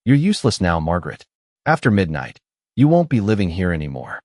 You're useless now, Margaret. After midnight, you won't be living here anymore.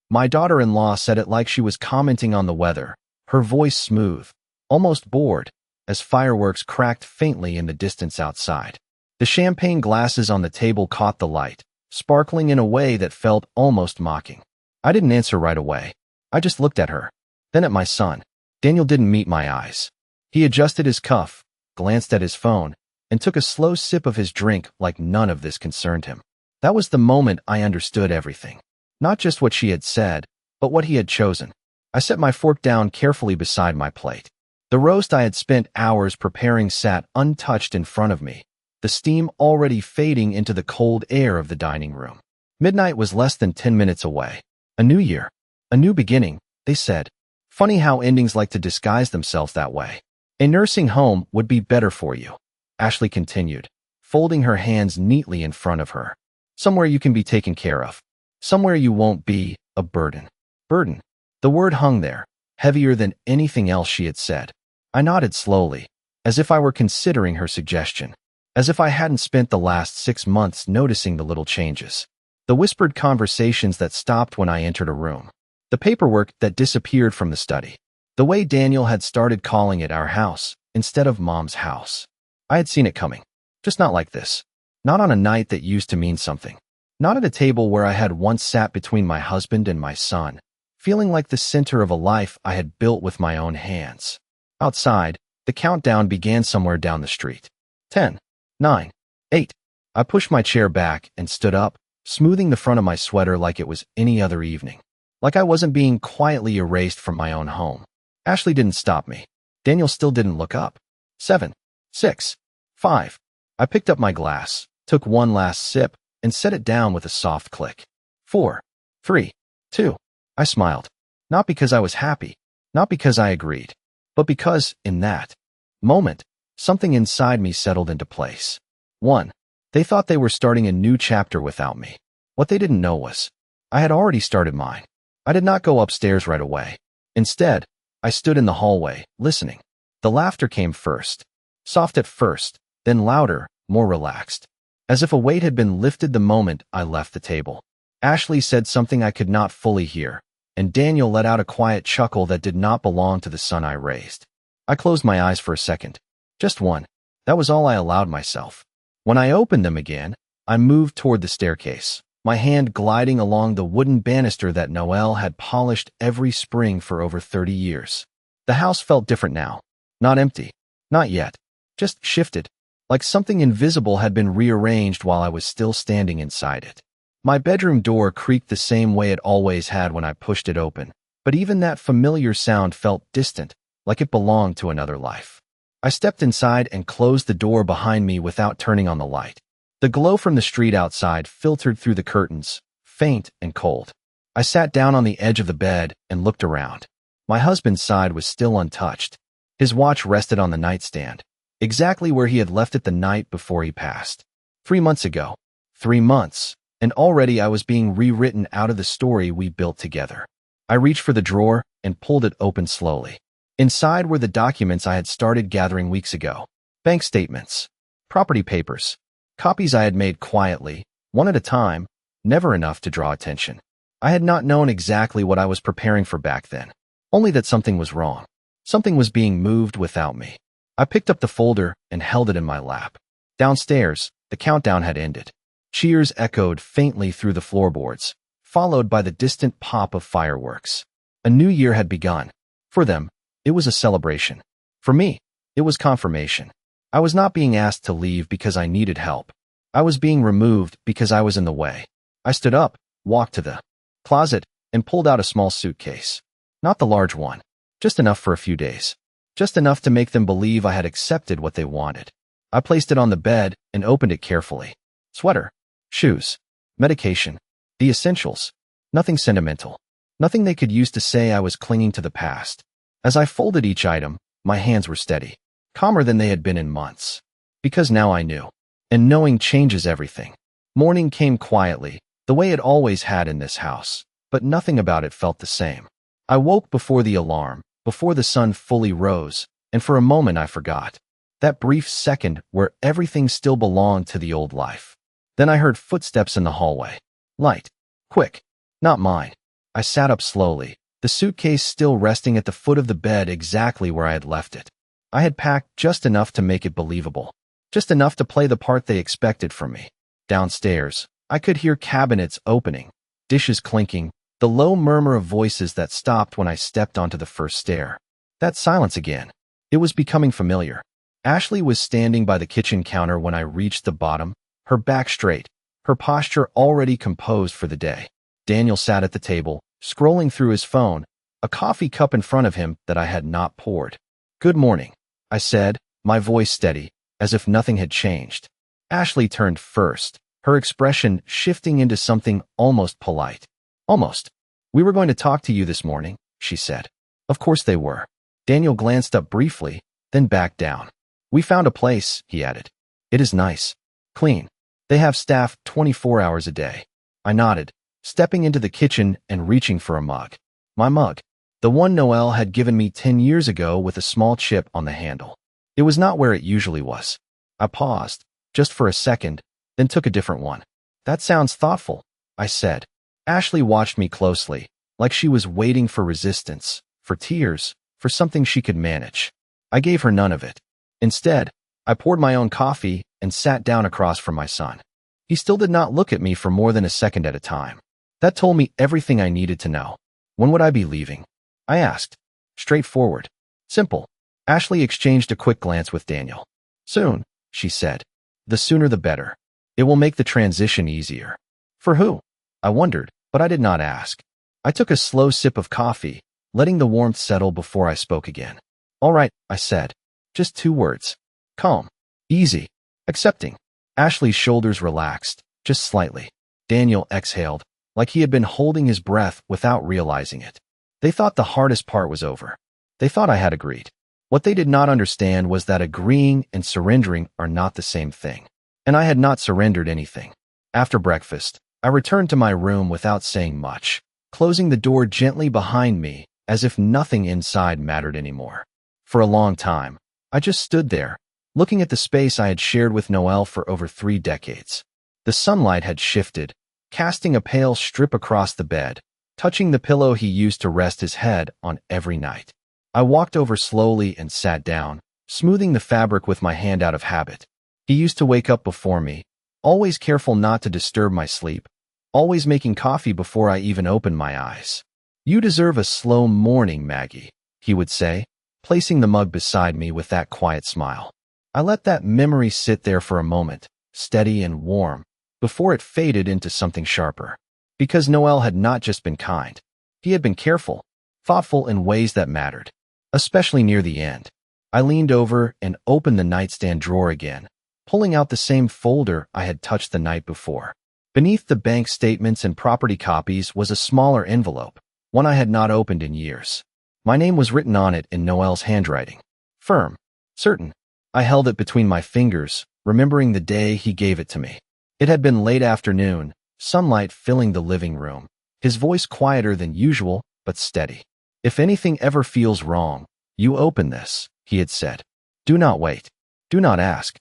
My daughter-in-law said it like she was commenting on the weather, her voice smooth, almost bored, as fireworks cracked faintly in the distance outside. The champagne glasses on the table caught the light, sparkling in a way that felt almost mocking. I didn't answer right away. I just looked at her, then at my son. Daniel didn't meet my eyes. He adjusted his cuff, glanced at his phone, and took a slow sip of his drink like none of this concerned him. That was the moment I understood everything. Not just what she had said, but what he had chosen. I set my fork down carefully beside my plate. The roast I had spent hours preparing sat untouched in front of me, the steam already fading into the cold air of the dining room. Midnight was less than 10 minutes away. A new year. A new beginning, they said. Funny how endings like to disguise themselves that way. A nursing home would be better for you, Ashley continued, folding her hands neatly in front of her. Somewhere you can be taken care of. Somewhere you won't be a burden. Burden. The word hung there, heavier than anything else she had said. I nodded slowly, as if I were considering her suggestion, as if I hadn't spent the last 6 months noticing the little changes. The whispered conversations that stopped when I entered a room. The paperwork that disappeared from the study. The way Daniel had started calling it our house instead of Mom's house. I had seen it coming. Just not like this. Not on a night that used to mean something. Not at a table where I had once sat between my husband and my son, feeling like the center of a life I had built with my own hands. Outside, the countdown began somewhere down the street. 10, 9, 8. I pushed my chair back and stood up, smoothing the front of my sweater like it was any other evening. Like I wasn't being quietly erased from my own home. Ashley didn't stop me. Daniel still didn't look up. 7, 6, 5. I picked up my glass, took one last sip, and set it down with a soft click. 4, 3, 2. I smiled. Not because I was happy, not because I agreed, but because, in that moment, something inside me settled into place. 1. They thought they were starting a new chapter without me. What they didn't know was, I had already started mine. I did not go upstairs right away. Instead, I stood in the hallway, listening. The laughter came first. Soft at first, then louder, more relaxed. As if a weight had been lifted the moment I left the table. Ashley said something I could not fully hear, and Daniel let out a quiet chuckle that did not belong to the son I raised. I closed my eyes for a second. Just one. That was all I allowed myself. When I opened them again, I moved toward the staircase, my hand gliding along the wooden banister that Noelle had polished every spring for over 30 years. The house felt different now. Not empty. Not yet. Just shifted. Like something invisible had been rearranged while I was still standing inside it. My bedroom door creaked the same way it always had when I pushed it open, but even that familiar sound felt distant, like it belonged to another life. I stepped inside and closed the door behind me without turning on the light. The glow from the street outside filtered through the curtains, faint and cold. I sat down on the edge of the bed and looked around. My husband's side was still untouched. His watch rested on the nightstand, exactly where he had left it the night before he passed. 3 months ago. 3 months, and already I was being rewritten out of the story we built together. I reached for the drawer and pulled it open slowly. Inside were the documents I had started gathering weeks ago. Bank statements, property papers, copies I had made quietly, one at a time, never enough to draw attention. I had not known exactly what I was preparing for back then, only that something was wrong. Something was being moved without me. I picked up the folder and held it in my lap. Downstairs, the countdown had ended. Cheers echoed faintly through the floorboards, followed by the distant pop of fireworks. A new year had begun. For them, it was a celebration. For me, it was confirmation. I was not being asked to leave because I needed help. I was being removed because I was in the way. I stood up, walked to the closet, and pulled out a small suitcase. Not the large one. Just enough for a few days. Just enough to make them believe I had accepted what they wanted. I placed it on the bed and opened it carefully. Sweater, shoes, medication, the essentials. Nothing sentimental. Nothing they could use to say I was clinging to the past. As I folded each item, my hands were steady, calmer than they had been in months. Because now I knew. And knowing changes everything. Morning came quietly, the way it always had in this house, but nothing about it felt the same. I woke before the alarm, before the sun fully rose, and for a moment I forgot. That brief second where everything still belonged to the old life. Then I heard footsteps in the hallway. Light. Quick. Not mine. I sat up slowly, the suitcase still resting at the foot of the bed exactly where I had left it. I had packed just enough to make it believable. Just enough to play the part they expected from me. Downstairs, I could hear cabinets opening, dishes clinking, the low murmur of voices that stopped when I stepped onto the first stair. That silence again. It was becoming familiar. Ashley was standing by the kitchen counter when I reached the bottom, her back straight, her posture already composed for the day. Daniel sat at the table, scrolling through his phone, a coffee cup in front of him that I had not poured. "Good morning," I said, my voice steady, as if nothing had changed. Ashley turned first, her expression shifting into something almost polite. "Almost. We were going to talk to you this morning," she said. Of course they were. Daniel glanced up briefly, then back down. "We found a place," he added. "It is nice. Clean. They have staff 24 hours a day." I nodded, stepping into the kitchen and reaching for a mug. My mug. The one Noelle had given me 10 years ago with a small chip on the handle. It was not where it usually was. I paused, just for a second, then took a different one. "That sounds thoughtful," I said. Ashley watched me closely, like she was waiting for resistance, for tears, for something she could manage. I gave her none of it. Instead, I poured my own coffee and sat down across from my son. He still did not look at me for more than a second at a time. That told me everything I needed to know. When would I be leaving? I asked. Straightforward. Simple. Ashley exchanged a quick glance with Daniel. "Soon," she said. "The sooner the better. It will make the transition easier." "For who?" I wondered, but I did not ask. I took a slow sip of coffee, letting the warmth settle before I spoke again. "All right," I said. Just 2 words. Calm. Easy. Accepting. Ashley's shoulders relaxed, just slightly. Daniel exhaled, like he had been holding his breath without realizing it. They thought the hardest part was over. They thought I had agreed. What they did not understand was that agreeing and surrendering are not the same thing. And I had not surrendered anything. After breakfast, I returned to my room without saying much, closing the door gently behind me as if nothing inside mattered anymore. For a long time, I just stood there, looking at the space I had shared with Noelle for over 3 decades. The sunlight had shifted, casting a pale strip across the bed, touching the pillow he used to rest his head on every night. I walked over slowly and sat down, smoothing the fabric with my hand out of habit. He used to wake up before me, always careful not to disturb my sleep, always making coffee before I even opened my eyes. "You deserve a slow morning, Maggie," he would say, placing the mug beside me with that quiet smile. I let that memory sit there for a moment, steady and warm, before it faded into something sharper. Because Noelle had not just been kind. He had been careful, thoughtful in ways that mattered, especially near the end. I leaned over and opened the nightstand drawer again, pulling out the same folder I had touched the night before. Beneath the bank statements and property copies was a smaller envelope, one I had not opened in years. My name was written on it in Noelle's handwriting. Firm. Certain. I held it between my fingers, remembering the day he gave it to me. It had been late afternoon, sunlight filling the living room, his voice quieter than usual, but steady. "If anything ever feels wrong, you open this," he had said. "Do not wait. Do not ask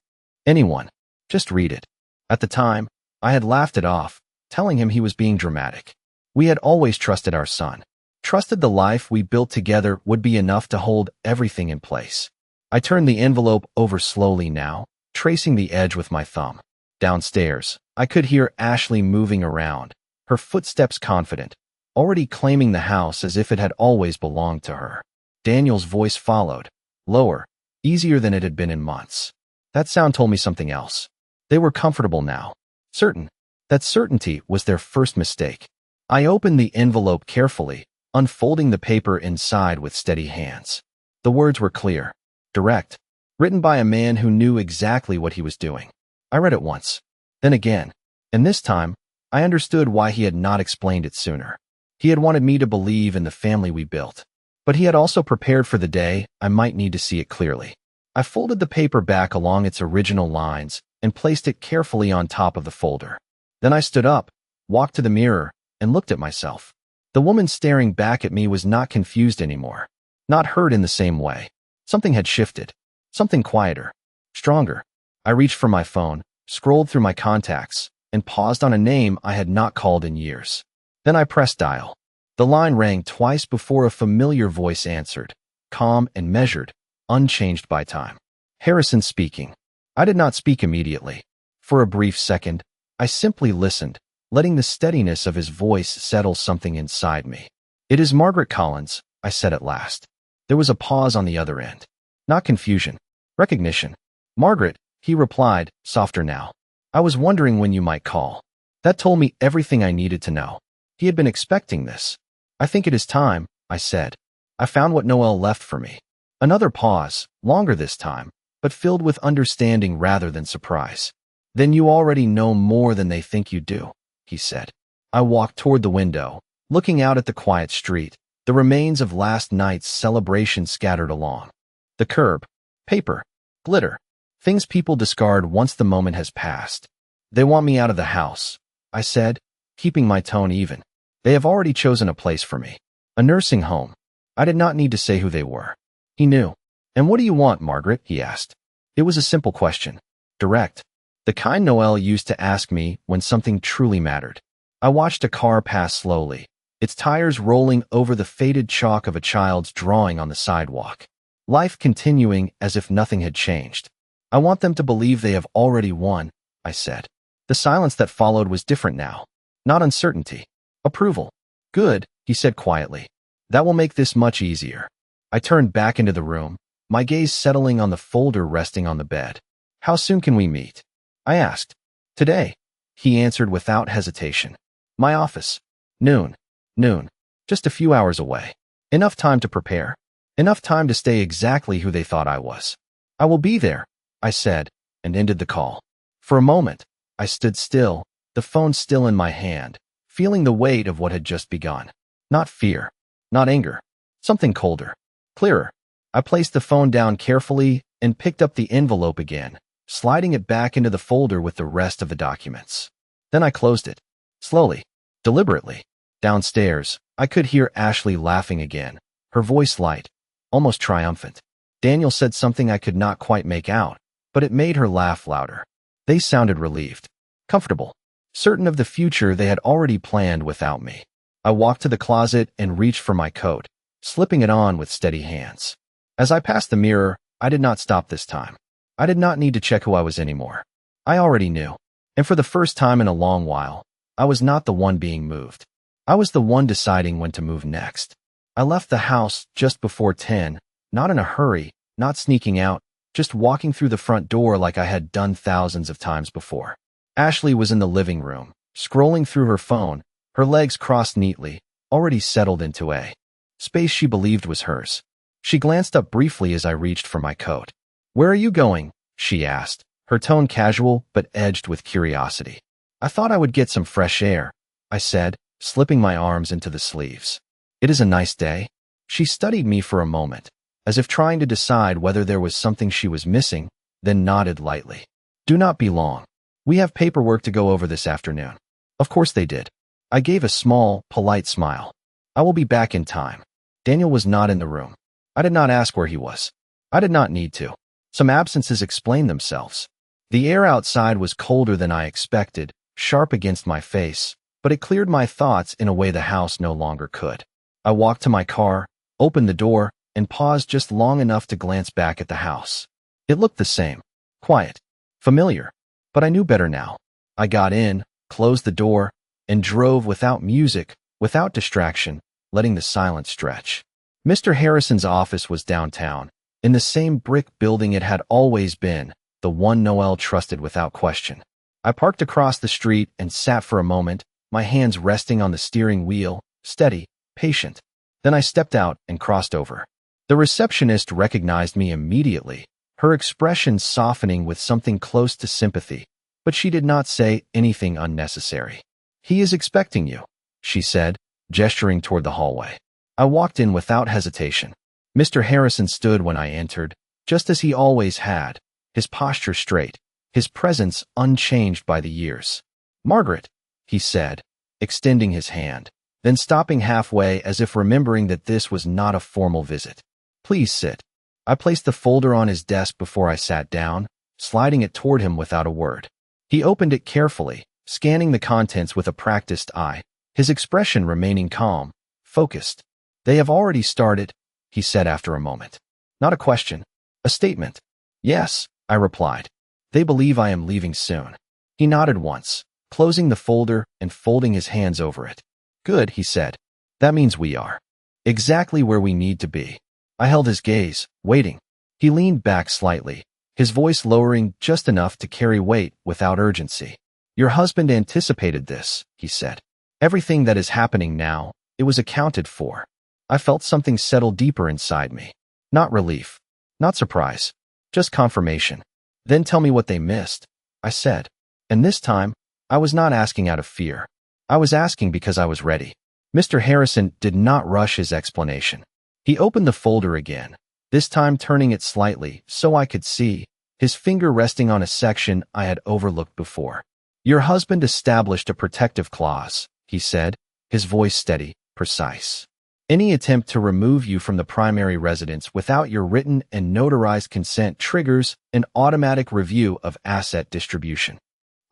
anyone. Just read it." At the time, I had laughed it off, telling him he was being dramatic. We had always trusted our son, trusted the life we built together would be enough to hold everything in place. I turned the envelope over slowly now, tracing the edge with my thumb. Downstairs, I could hear Ashley moving around, her footsteps confident, already claiming the house as if it had always belonged to her. Daniel's voice followed, lower, easier than it had been in months. That sound told me something else. They were comfortable now. Certain. That certainty was their first mistake. I opened the envelope carefully, unfolding the paper inside with steady hands. The words were clear, direct, written by a man who knew exactly what he was doing. I read it once, then again, and this time, I understood why he had not explained it sooner. He had wanted me to believe in the family we built, but he had also prepared for the day I might need to see it clearly. I folded the paper back along its original lines and placed it carefully on top of the folder. Then I stood up, walked to the mirror, and looked at myself. The woman staring back at me was not confused anymore, not hurt in the same way. Something had shifted, something quieter, stronger. I reached for my phone, scrolled through my contacts, and paused on a name I had not called in years. Then I pressed dial. The line rang twice before a familiar voice answered, calm and measured, unchanged by time. Harrison speaking. I did not speak immediately. For a brief second, I simply listened, letting the steadiness of his voice settle something inside me. "It is Margaret Collins," I said at last. There was a pause on the other end. Not confusion. Recognition. "Margaret," he replied, softer now. "I was wondering when you might call." That told me everything I needed to know. He had been expecting this. "I think it is time," I said. I found what Noel left for me. Another pause, longer this time, but filled with understanding rather than surprise. "Then you already know more than they think you do," he said. I walked toward the window, looking out at the quiet street, the remains of last night's celebration scattered along. The curb, paper, glitter, things people discard once the moment has passed. "They want me out of the house," I said, keeping my tone even. "They have already chosen a place for me. A nursing home." I did not need to say who they were. He knew. "And what do you want, Margaret?" he asked. It was a simple question. Direct. The kind Noel used to ask me when something truly mattered. I watched a car pass slowly, its tires rolling over the faded chalk of a child's drawing on the sidewalk. Life continuing as if nothing had changed. "I want them to believe they have already won," I said. The silence that followed was different now. Not uncertainty. Approval. "Good," he said quietly. "That will make this much easier." I turned back into the room, my gaze settling on the folder resting on the bed. "How soon can we meet?" I asked. "Today," he answered without hesitation. "My office. Noon. Noon. Just a few hours away. Enough time to prepare. Enough time to stay exactly who they thought I was." "I will be there," I said, and ended the call. For a moment, I stood still, the phone still in my hand, feeling the weight of what had just begun. Not fear. Not anger. Something colder. Clearer. I placed the phone down carefully and picked up the envelope again, sliding it back into the folder with the rest of the documents. Then I closed it. Slowly. Deliberately. Downstairs, I could hear Ashley laughing again, her voice light, almost triumphant. Daniel said something I could not quite make out, but it made her laugh louder. They sounded relieved. Comfortable. Certain of the future they had already planned without me. I walked to the closet and reached for my coat, slipping it on with steady hands. As I passed the mirror, I did not stop this time. I did not need to check who I was anymore. I already knew. And for the first time in a long while, I was not the one being moved. I was the one deciding when to move next. I left the house just before 10, not in a hurry, not sneaking out, just walking through the front door like I had done thousands of times before. Ashley was in the living room, scrolling through her phone, her legs crossed neatly, already settled into a space she believed was hers. She glanced up briefly as I reached for my coat. "Where are you going?" she asked, her tone casual but edged with curiosity. "I thought I would get some fresh air," I said, slipping my arms into the sleeves. "It is a nice day." She studied me for a moment, as if trying to decide whether there was something she was missing, then nodded lightly. "Do not be long. We have paperwork to go over this afternoon." Of course they did. I gave a small, polite smile. "I will be back in time." Daniel was not in the room. I did not ask where he was. I did not need to. Some absences explained themselves. The air outside was colder than I expected, sharp against my face, but it cleared my thoughts in a way the house no longer could. I walked to my car, opened the door, and paused just long enough to glance back at the house. It looked the same. Quiet. Familiar. But I knew better now. I got in, closed the door, and drove without music, without distraction, letting the silence stretch. Mr. Harrison's office was downtown, in the same brick building it had always been, the one Noel trusted without question. I parked across the street and sat for a moment, my hands resting on the steering wheel, steady, patient. Then I stepped out and crossed over. The receptionist recognized me immediately, her expression softening with something close to sympathy, but she did not say anything unnecessary. "He is expecting you," she said, gesturing toward the hallway. I walked in without hesitation. Mr. Harrison stood when I entered, just as he always had, his posture straight, his presence unchanged by the years. "Margaret," he said, extending his hand, then stopping halfway as if remembering that this was not a formal visit. "Please sit." I placed the folder on his desk before I sat down, sliding it toward him without a word. He opened it carefully, scanning the contents with a practiced eye, his expression remaining calm, focused. "They have already started," he said after a moment. Not a question, a statement. "Yes," I replied. "They believe I am leaving soon." He nodded once, closing the folder and folding his hands over it. "Good," he said. "That means we are exactly where we need to be." I held his gaze, waiting. He leaned back slightly, his voice lowering just enough to carry weight without urgency. "Your husband anticipated this," he said. "Everything that is happening now, it was accounted for." I felt something settle deeper inside me. Not relief, not surprise, just confirmation. "Then tell me what they missed," I said. And this time, I was not asking out of fear. I was asking because I was ready. Mr. Harrison did not rush his explanation. He opened the folder again, this time turning it slightly so I could see, his finger resting on a section I had overlooked before. "Your husband established a protective clause," he said, his voice steady, precise. "Any attempt to remove you from the primary residence without your written and notarized consent triggers an automatic review of asset distribution."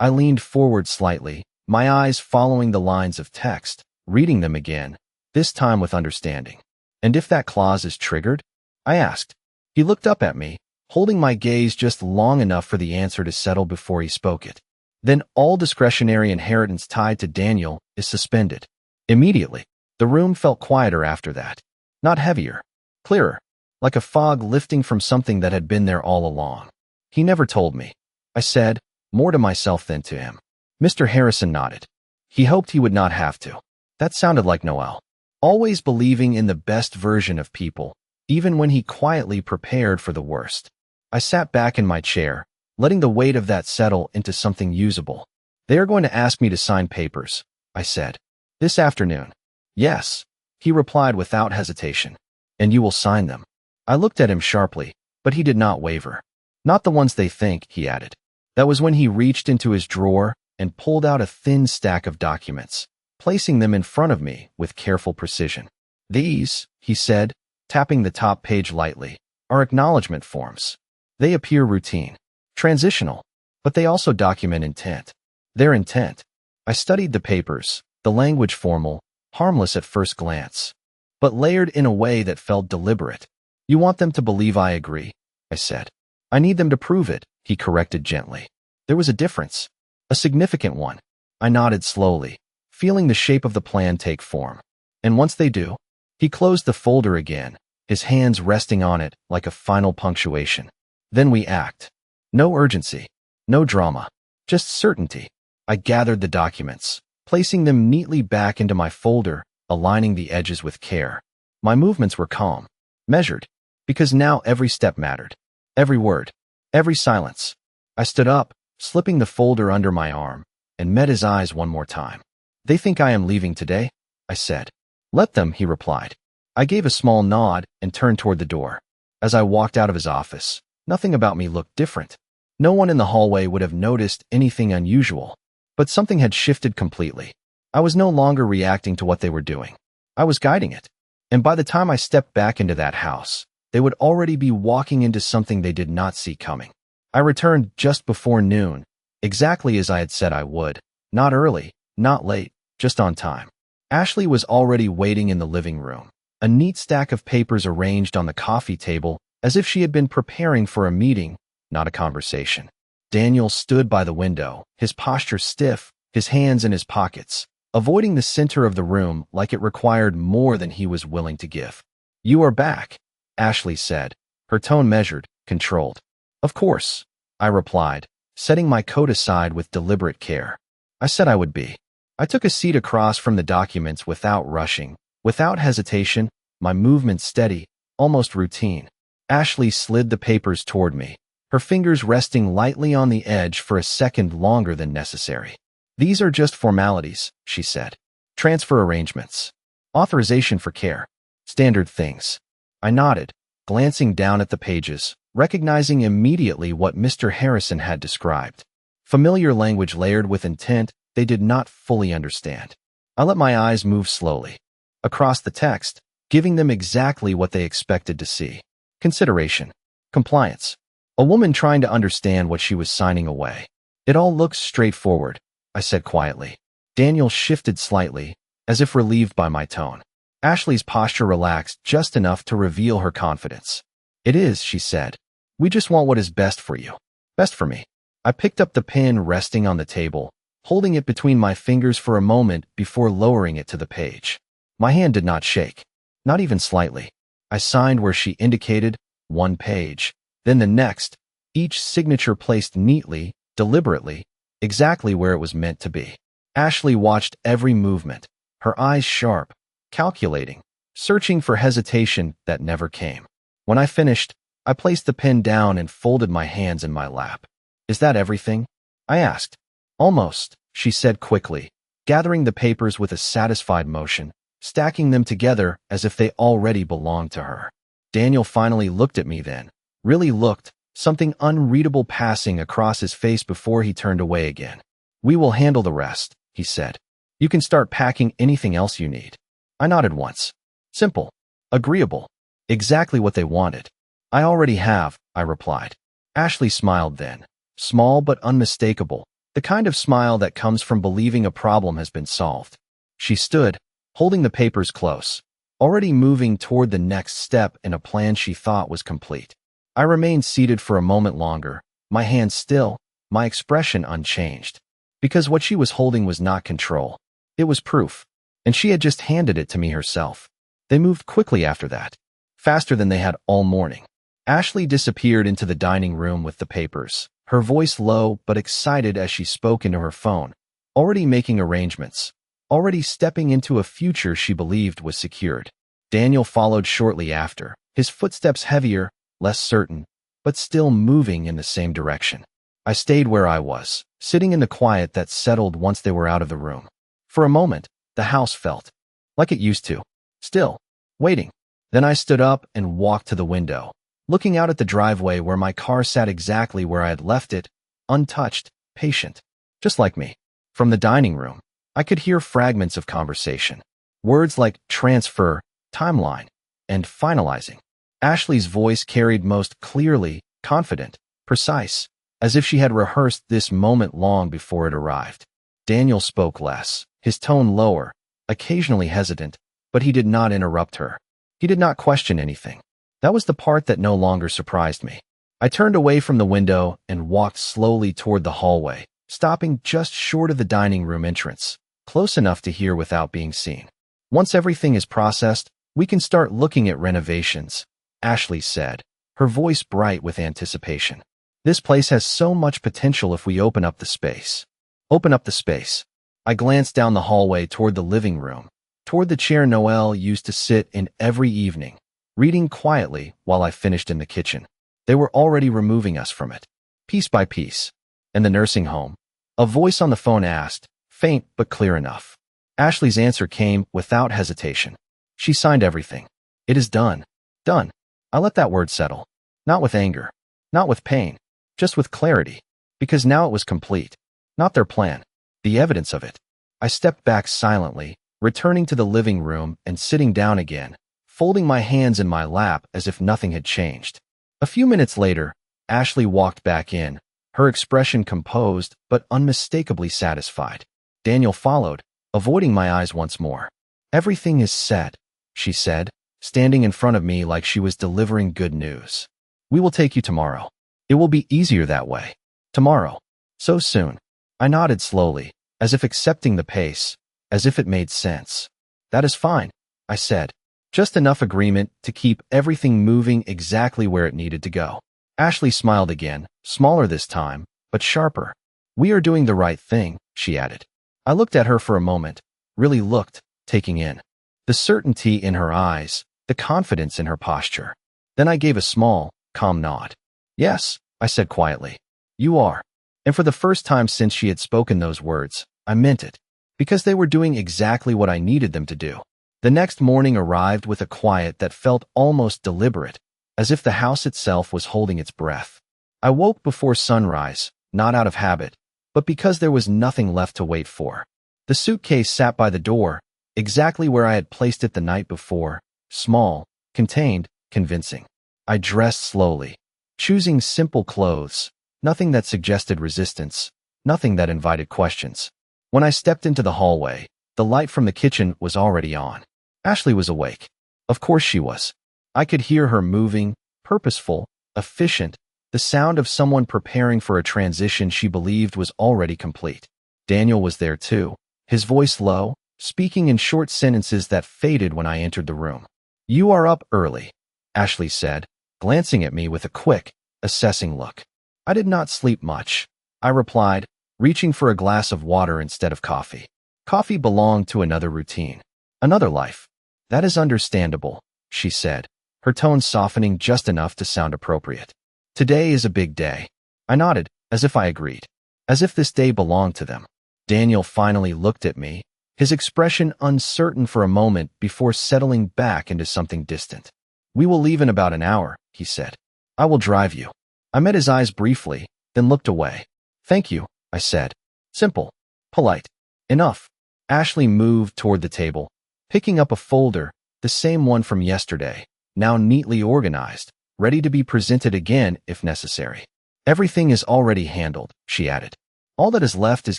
I leaned forward slightly, my eyes following the lines of text, reading them again, this time with understanding. "And if that clause is triggered?" I asked. He looked up at me, holding my gaze just long enough for the answer to settle before he spoke it. "Then all discretionary inheritance tied to Daniel is suspended." Immediately, the room felt quieter after that. Not heavier, clearer, like a fog lifting from something that had been there all along. "He never told me," I said, more to myself than to him. Mr. Harrison nodded. He hoped he would not have to. That sounded like Noel. Always believing in the best version of people, even when he quietly prepared for the worst. I sat back in my chair, letting the weight of that settle into something usable. "They are going to ask me to sign papers," I said. "This afternoon." "Yes," he replied without hesitation. "And you will sign them." I looked at him sharply, but he did not waver. "Not the ones they think," he added. That was when he reached into his drawer and pulled out a thin stack of documents, placing them in front of me with careful precision. "These," he said, tapping the top page lightly, "are acknowledgement forms. They appear routine, transitional, but they also document intent. Their intent." I studied the papers, the language formal, harmless at first glance, but layered in a way that felt deliberate. "You want them to believe I agree," I said. "I need them to prove it," he corrected gently. There was a difference, a significant one. I nodded slowly, feeling the shape of the plan take form. "And once they do?" He closed the folder again, his hands resting on it like a final punctuation. "Then we act. No urgency, no drama, just certainty." I gathered the documents, placing them neatly back into my folder, aligning the edges with care. My movements were calm, measured, because now every step mattered. Every word, every silence. I stood up, slipping the folder under my arm, and met his eyes one more time. "They think I am leaving today?" I said. "Let them," he replied. I gave a small nod and turned toward the door. As I walked out of his office, nothing about me looked different. No one in the hallway would have noticed anything unusual, but something had shifted completely. I was no longer reacting to what they were doing. I was guiding it. And by the time I stepped back into that house, they would already be walking into something they did not see coming. I returned just before noon, exactly as I had said I would. Not early, not late, just on time. Ashley was already waiting in the living room, a neat stack of papers arranged on the coffee table as if she had been preparing for a meeting, not a conversation. Daniel stood by the window, his posture stiff, his hands in his pockets, avoiding the center of the room like it required more than he was willing to give. "You are back," Ashley said, her tone measured, controlled. "Of course," I replied, setting my coat aside with deliberate care. "I said I would be." I took a seat across from the documents without rushing, without hesitation, my movements steady, almost routine. Ashley slid the papers toward me, her fingers resting lightly on the edge for a second longer than necessary. "These are just formalities," she said. "Transfer arrangements. Authorization for care. Standard things." I nodded, glancing down at the pages, recognizing immediately what Mr. Harrison had described. Familiar language layered with intent they did not fully understand. I let my eyes move slowly across the text, giving them exactly what they expected to see. Consideration. Compliance. A woman trying to understand what she was signing away. It all looks straightforward, I said quietly. Daniel shifted slightly, as if relieved by my tone. Ashley's posture relaxed just enough to reveal her confidence. It is, she said. We just want what is best for you. Best for me. I picked up the pen resting on the table, holding it between my fingers for a moment before lowering it to the page. My hand did not shake. Not even slightly. I signed where she indicated, one page, then the next, each signature placed neatly, deliberately, exactly where it was meant to be. Ashley watched every movement, her eyes sharp, calculating, searching for hesitation that never came. When I finished, I placed the pen down and folded my hands in my lap. Is that everything? I asked. Almost, she said quickly, gathering the papers with a satisfied motion, stacking them together as if they already belonged to her. Daniel finally looked at me then, really looked, something unreadable passing across his face before he turned away again. We will handle the rest, he said. You can start packing anything else you need. I nodded once. Simple. Agreeable. Exactly what they wanted. I already have, I replied. Ashley smiled then. Small but unmistakable, the kind of smile that comes from believing a problem has been solved. She stood, holding the papers close, already moving toward the next step in a plan she thought was complete. I remained seated for a moment longer, my hands still, my expression unchanged. Because what she was holding was not control. It was proof. And she had just handed it to me herself. They moved quickly after that. Faster than they had all morning. Ashley disappeared into the dining room with the papers, her voice low but excited as she spoke into her phone, already making arrangements, already stepping into a future she believed was secured. Daniel followed shortly after, his footsteps heavier, less certain, but still moving in the same direction. I stayed where I was, sitting in the quiet that settled once they were out of the room. For a moment, the house felt like it used to. Still, waiting. Then I stood up and walked to the window, looking out at the driveway where my car sat exactly where I had left it, untouched, patient, just like me. From the dining room, I could hear fragments of conversation. Words like transfer, timeline, and finalizing. Ashley's voice carried most clearly, confident, precise, as if she had rehearsed this moment long before it arrived. Daniel spoke less, his tone lower, occasionally hesitant, but he did not interrupt her. He did not question anything. That was the part that no longer surprised me. I turned away from the window and walked slowly toward the hallway, stopping just short of the dining room entrance, close enough to hear without being seen. Once everything is processed, we can start looking at renovations, Ashley said, her voice bright with anticipation. This place has so much potential if we open up the space. Open up the space. I glanced down the hallway toward the living room, toward the chair Noelle used to sit in every evening, reading quietly while I finished in the kitchen. They were already removing us from it, piece by piece. In the nursing home, a voice on the phone asked, faint but clear enough. Ashley's answer came without hesitation. She signed everything. It is done. Done. I let that word settle. Not with anger. Not with pain. Just with clarity. Because now it was complete. Not their plan. The evidence of it. I stepped back silently, returning to the living room and sitting down again, folding my hands in my lap as if nothing had changed. A few minutes later, Ashley walked back in, her expression composed but unmistakably satisfied. Daniel followed, avoiding my eyes once more. Everything is set, she said, standing in front of me like she was delivering good news. We will take you tomorrow. It will be easier that way. Tomorrow. So soon. I nodded slowly, as if accepting the pace, as if it made sense. That is fine, I said. Just enough agreement to keep everything moving exactly where it needed to go. Ashley smiled again, smaller this time, but sharper. We are doing the right thing, she added. I looked at her for a moment, really looked, taking in the certainty in her eyes, the confidence in her posture. Then I gave a small, calm nod. Yes, I said quietly. You are. And for the first time since she had spoken those words, I meant it. Because they were doing exactly what I needed them to do. The next morning arrived with a quiet that felt almost deliberate, as if the house itself was holding its breath. I woke before sunrise, not out of habit, but because there was nothing left to wait for. The suitcase sat by the door, exactly where I had placed it the night before, small, contained, convincing. I dressed slowly, choosing simple clothes, nothing that suggested resistance, nothing that invited questions. When I stepped into the hallway, the light from the kitchen was already on. Ashley was awake. Of course she was. I could hear her moving, purposeful, efficient, the sound of someone preparing for a transition she believed was already complete. Daniel was there too, his voice low, speaking in short sentences that faded when I entered the room. "You are up early," Ashley said, glancing at me with a quick, assessing look. "I did not sleep much," I replied, reaching for a glass of water instead of coffee. Coffee belonged to another routine, another life. "That is understandable," she said, her tone softening just enough to sound appropriate. "Today is a big day." I nodded, as if I agreed, as if this day belonged to them. Daniel finally looked at me, his expression uncertain for a moment before settling back into something distant. "We will leave in about an hour," he said. "I will drive you." I met his eyes briefly, then looked away. "Thank you," I said. Simple. Polite. Enough. Ashley moved toward the table, picking up a folder, the same one from yesterday, now neatly organized, ready to be presented again if necessary. "Everything is already handled," she added. "All that is left is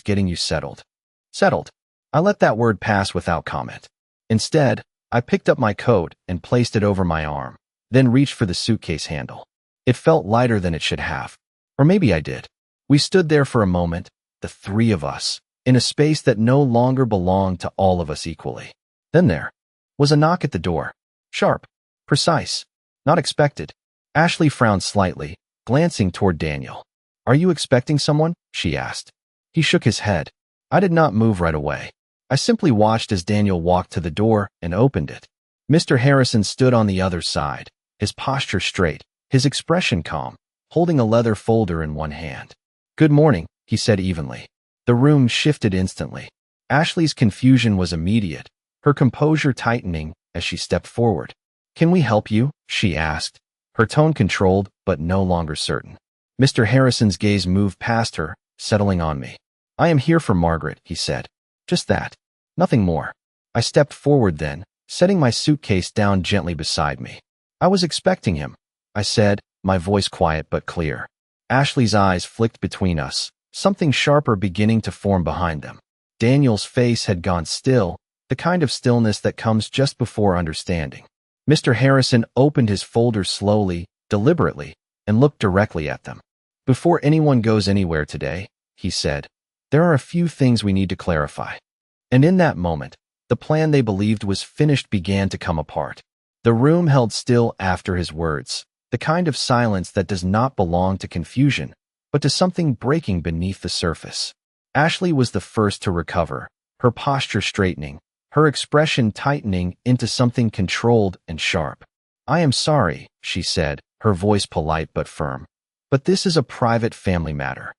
getting you settled." Settled. I let that word pass without comment. Instead, I picked up my coat and placed it over my arm, then reached for the suitcase handle. It felt lighter than it should have. Or maybe I did. We stood there for a moment, the three of us, in a space that no longer belonged to all of us equally. Then there was a knock at the door. Sharp. Precise. Not expected. Ashley frowned slightly, glancing toward Daniel. "Are you expecting someone?" she asked. He shook his head. I did not move right away. I simply watched as Daniel walked to the door and opened it. Mr. Harrison stood on the other side, his posture straight, his expression calm, holding a leather folder in one hand. "Good morning," he said evenly. The room shifted instantly. Ashley's confusion was immediate, her composure tightening as she stepped forward. "Can we help you?" she asked, her tone controlled but no longer certain. Mr. Harrison's gaze moved past her, settling on me. "I am here for Margaret," he said. "Just that. Nothing more." I stepped forward then, setting my suitcase down gently beside me. "I was expecting him," I said, my voice quiet but clear. Ashley's eyes flicked between us, something sharper beginning to form behind them. Daniel's face had gone still, the kind of stillness that comes just before understanding. Mr. Harrison opened his folder slowly, deliberately, and looked directly at them. "Before anyone goes anywhere today," he said, "there are a few things we need to clarify." And in that moment, the plan they believed was finished began to come apart. The room held still after his words, the kind of silence that does not belong to confusion, but to something breaking beneath the surface. Ashley was the first to recover, her posture straightening, her expression tightening into something controlled and sharp. "I am sorry," she said, her voice polite but firm. "But this is a private family matter."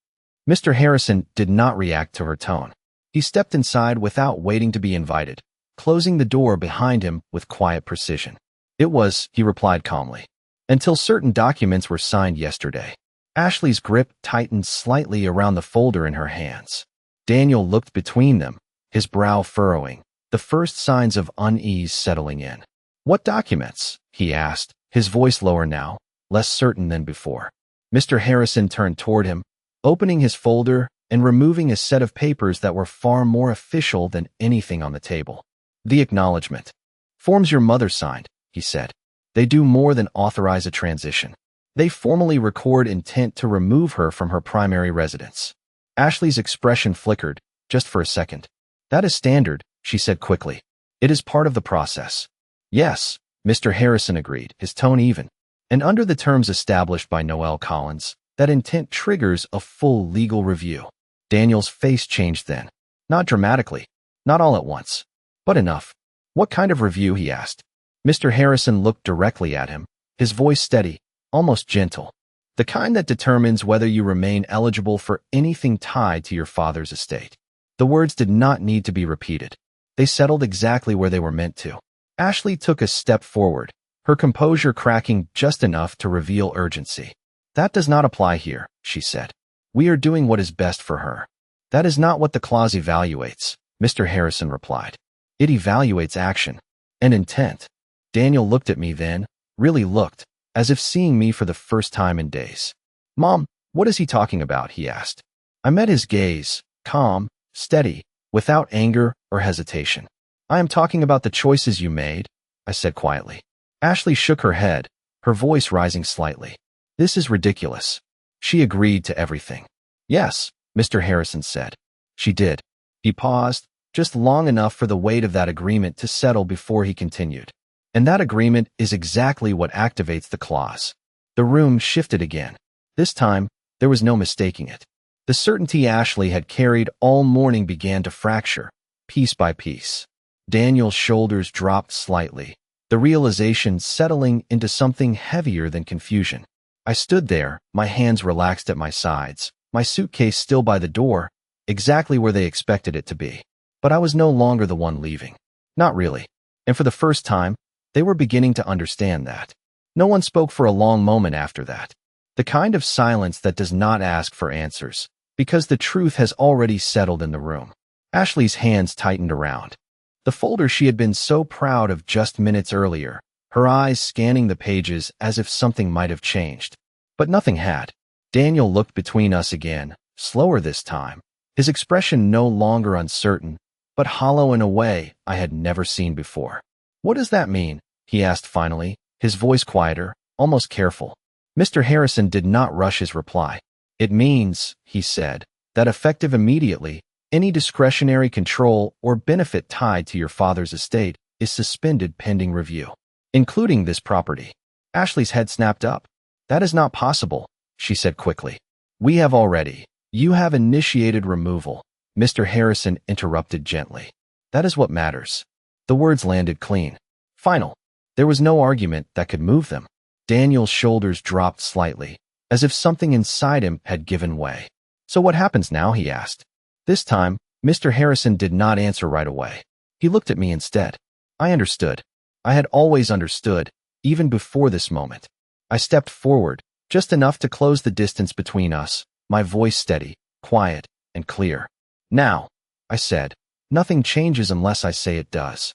Mr. Harrison did not react to her tone. He stepped inside without waiting to be invited, closing the door behind him with quiet precision. "It was," he replied calmly, "until certain documents were signed yesterday." Ashley's grip tightened slightly around the folder in her hands. Daniel looked between them, his brow furrowing, the first signs of unease settling in. "What documents?" he asked, his voice lower now, less certain than before. Mr. Harrison turned toward him, opening his folder and removing a set of papers that were far more official than anything on the table. "The acknowledgement. Forms your mother signed," he said. "They do more than authorize a transition. They formally record intent to remove her from her primary residence." Ashley's expression flickered, just for a second. "That is standard," she said quickly. "It is part of the process." "Yes," Mr. Harrison agreed, his tone even. "And under the terms established by Noel Collins, that intent triggers a full legal review." Daniel's face changed then. Not dramatically, not all at once, but enough. "What kind of review?" he asked. Mr. Harrison looked directly at him, his voice steady, almost gentle. "The kind that determines whether you remain eligible for anything tied to your father's estate." The words did not need to be repeated. They settled exactly where they were meant to. Ashley took a step forward, her composure cracking just enough to reveal urgency. "That does not apply here," she said. "We are doing what is best for her." "That is not what the clause evaluates," Mr. Harrison replied. "It evaluates action and intent." Daniel looked at me then, really looked, as if seeing me for the first time in days. "Mom, what is he talking about?" he asked. I met his gaze, calm, steady, without anger or hesitation. I am talking about the choices you made, I said quietly. Ashley shook her head, her voice rising slightly. This is ridiculous. She agreed to everything. Yes, Mr. Harrison said. She did. He paused, just long enough for the weight of that agreement to settle before he continued. And that agreement is exactly what activates the clause. The room shifted again. This time, there was no mistaking it. The certainty Ashley had carried all morning began to fracture, piece by piece. Daniel's shoulders dropped slightly, the realization settling into something heavier than confusion. I stood there, my hands relaxed at my sides, my suitcase still by the door, exactly where they expected it to be. But I was no longer the one leaving. Not really. And for the first time, they were beginning to understand that. No one spoke for a long moment after that. The kind of silence that does not ask for answers, because the truth has already settled in the room. Ashley's hands tightened around the folder she had been so proud of just minutes earlier, her eyes scanning the pages as if something might have changed. But nothing had. Daniel looked between us again, slower this time, his expression no longer uncertain, but hollow in a way I had never seen before. What does that mean? He asked finally, his voice quieter, almost careful. Mr. Harrison did not rush his reply. It means, he said, that effective immediately, any discretionary control or benefit tied to your father's estate is suspended pending review, including this property. Ashley's head snapped up. That is not possible, she said quickly. We have already. You have initiated removal, Mr. Harrison interrupted gently. That is what matters. The words landed clean. Final. There was no argument that could move them. Daniel's shoulders dropped slightly, as if something inside him had given way. So what happens now? He asked. This time, Mr. Harrison did not answer right away. He looked at me instead. I understood. I had always understood, even before this moment. I stepped forward, just enough to close the distance between us, my voice steady, quiet, and clear. Now, I said, nothing changes unless I say it does.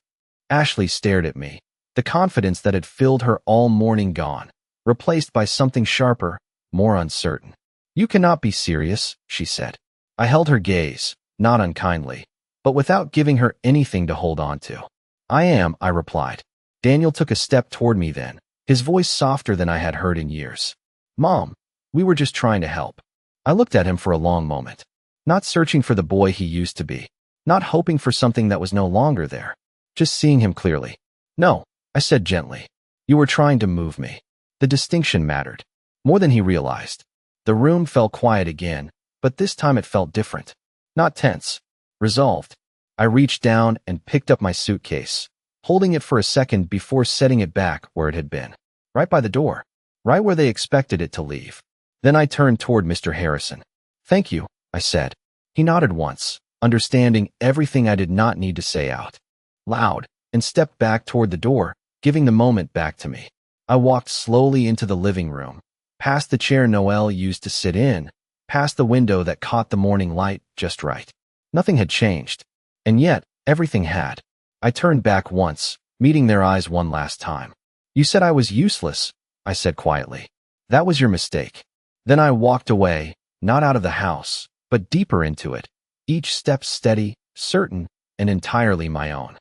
Ashley stared at me, the confidence that had filled her all morning gone, replaced by something sharper, more uncertain. You cannot be serious, she said. I held her gaze, not unkindly, but without giving her anything to hold on to. I am, I replied. Daniel took a step toward me then, his voice softer than I had heard in years. Mom, we were just trying to help. I looked at him for a long moment, not searching for the boy he used to be, not hoping for something that was no longer there, just seeing him clearly. No, I said gently. You were trying to move me. The distinction mattered, more than he realized. The room fell quiet again, but this time it felt different. Not tense. Resolved. I reached down and picked up my suitcase, holding it for a second before setting it back where it had been. Right by the door. Right where they expected it to leave. Then I turned toward Mr. Harrison. Thank you, I said. He nodded once, understanding everything I did not need to say out loud, and stepped back toward the door, giving the moment back to me. I walked slowly into the living room, past the chair Noelle used to sit in, past the window that caught the morning light just right. Nothing had changed, and yet everything had. I turned back once, meeting their eyes one last time. You said I was useless, I said quietly. That was your mistake. Then I walked away, not out of the house, but deeper into it, each step steady, certain, and entirely my own.